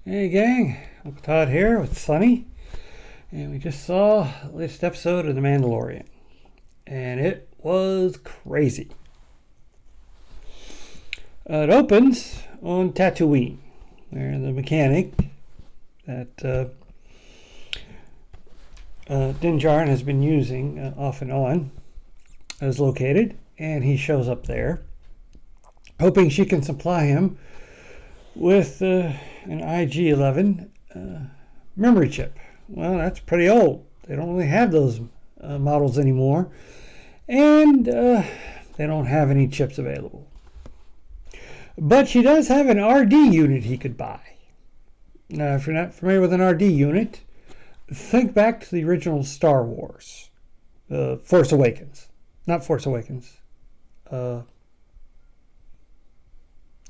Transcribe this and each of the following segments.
Hey gang, Uncle Todd here with Sunny, and we just saw the latest episode of The Mandalorian, and it was crazy. It opens on Tatooine, where the mechanic that Din Djarin has been using off and on is located, and he shows up there, hoping she can supply him with an IG-11 memory chip. Well, that's pretty old. They don't really have those models anymore, and they don't have any chips available. But she does have an RD unit he could buy. Now, if you're not familiar with an RD unit, think back to the original Star Wars, Force Awakens. Not Force Awakens. The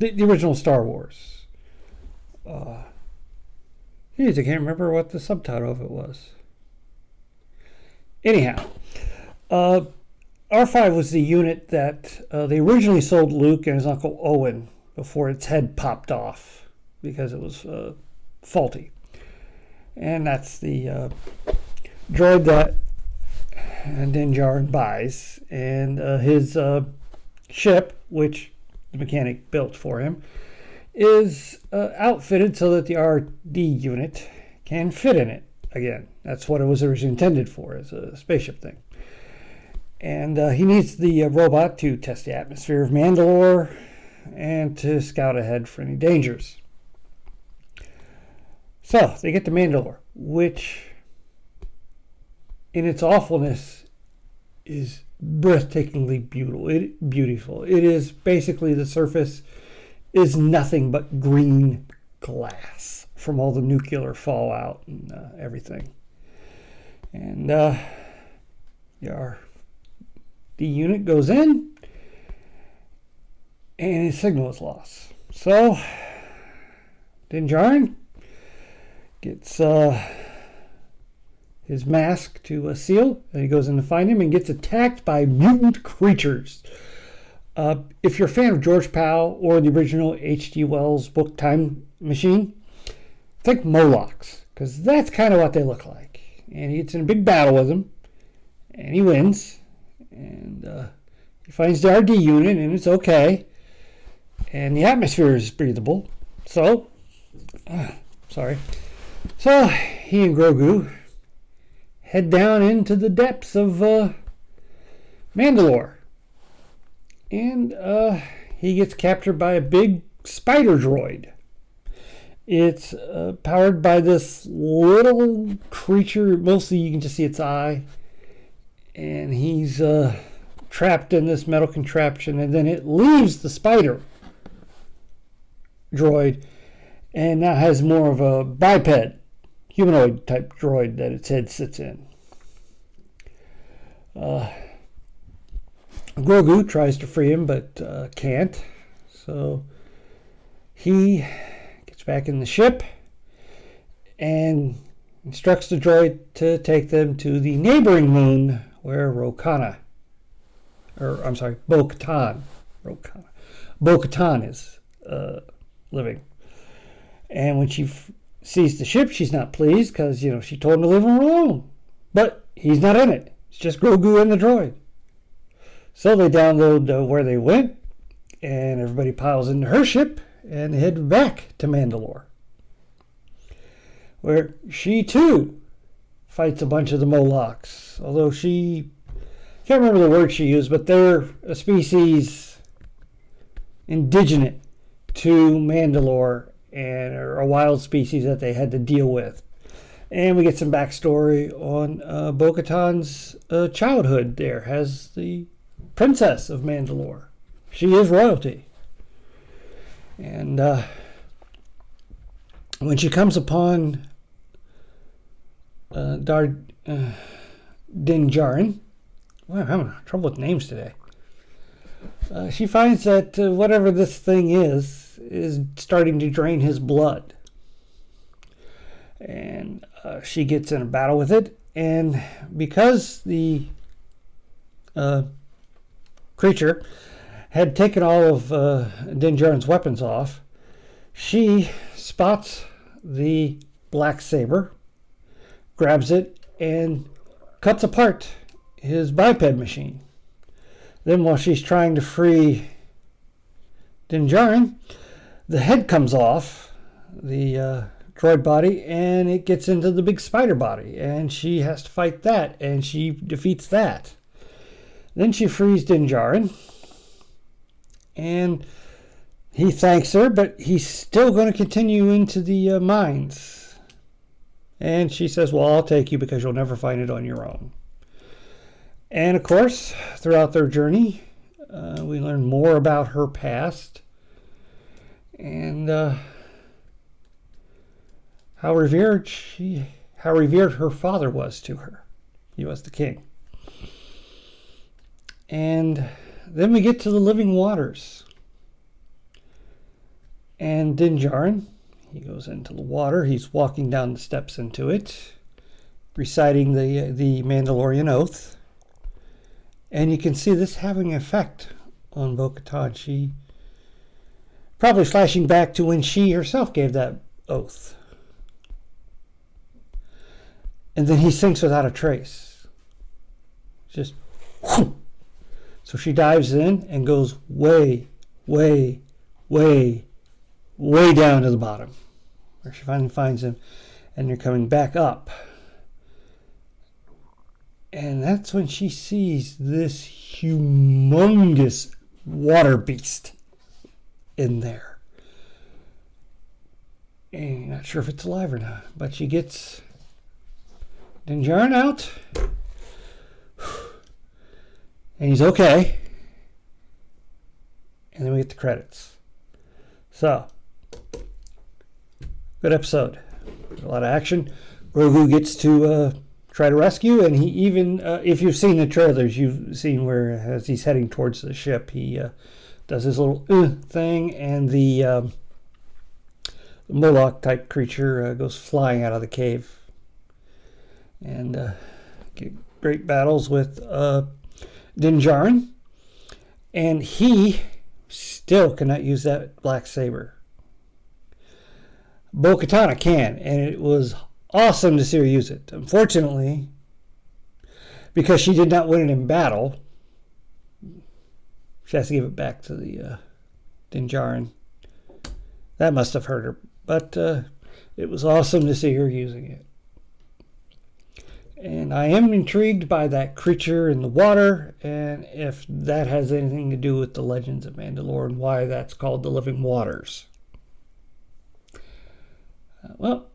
original Star Wars. I can't remember what the subtitle of it was. Anyhow, R5 was the unit that they originally sold Luke and his uncle Owen before its head popped off because it was faulty. And that's the droid that Din Djarin buys. And his ship, which the mechanic built for him, is outfitted so that the RD unit can fit in it again. That's what it was originally intended for, as a spaceship thing. And he needs the robot to test the atmosphere of Mandalor and to scout ahead for any dangers. So they get to Mandalor, which in its awfulness is breathtakingly beautiful. It is basically the surface is nothing but green glass from all the nuclear fallout and everything. And the unit goes in and his signal is lost. So Din Djarin gets his mask to seal, and he goes in to find him and gets attacked by mutant creatures. If you're a fan of George Pal or the original H.G. Wells book Time Machine, think Molochs, because that's kind of what they look like. And he gets in a big battle with them, and he wins. And he finds the RD unit, and it's okay. And the atmosphere is breathable. So he and Grogu head down into the depths of Mandalor. And he gets captured by a big spider droid. It's powered by this little creature. Mostly you can just see its eye. And he's trapped in this metal contraption. And then it leaves the spider droid and now has more of a biped, humanoid type droid that its head sits in. Grogu tries to free him, but can't. So he gets back in the ship and instructs the droid to take them to the neighboring moon where Bo-Katan is living. And when she sees the ship, she's not pleased because, she told him to leave him alone. But he's not in it. It's just Grogu and the droid. So they download where they went, and everybody piles into her ship and head back to Mandalore, where she too fights a bunch of the Molochs. Although she can't remember the word she used, but they're a species indigenous to Mandalore and are a wild species that they had to deal with. And we get some backstory on Bo-Katan's childhood there as the Princess of Mandalore. She is royalty. And when she comes upon Din Djarin, wow, I'm having trouble with names today. She finds that whatever this thing is starting to drain his blood. And she gets in a battle with it. And because the creature had taken all of Din Djarin's weapons off, she spots the black saber, grabs it, and cuts apart his biped machine. Then while she's trying to free Din Djarin, the head comes off the droid body and it gets into the big spider body, and she has to fight that, and she defeats that. Then she frees Din Djarin, and he thanks her, but he's still going to continue into the mines. And she says, well, I'll take you because you'll never find it on your own. And of course, throughout their journey, we learn more about her past and how revered her father was to her. He was the king. And then we get to the living waters. And Din Djarin, he goes into the water. He's walking down the steps into it, reciting the Mandalorian oath. And you can see this having an effect on Bo-Katan. She probably flashing back to when she herself gave that oath. And then he sinks without a trace. Just whoosh. So she dives in and goes way, way, way, way down to the bottom, where she finally finds him, and they're coming back up. And that's when she sees this humongous water beast in there. And you're not sure if it's alive or not, but she gets Din Djarin out, and he's okay. And then we get the credits. So, good episode. A lot of action. Grogu gets to try to rescue, and he even, if you've seen the trailers, you've seen where as he's heading towards the ship, he does his little thing, and the Moloch type creature goes flying out of the cave. And get great battles with Din Djarin, and he still cannot use that black saber. Bo-Katan can, and it was awesome to see her use it. Unfortunately, because she did not win it in battle, she has to give it back to the Din Djarin. That must have hurt her, but it was awesome to see her using it. And I am intrigued by that creature in the water, and if that has anything to do with the Legends of Mandalore and why that's called the Living Waters. Well,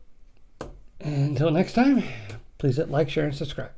until next time, please hit like, share, and subscribe.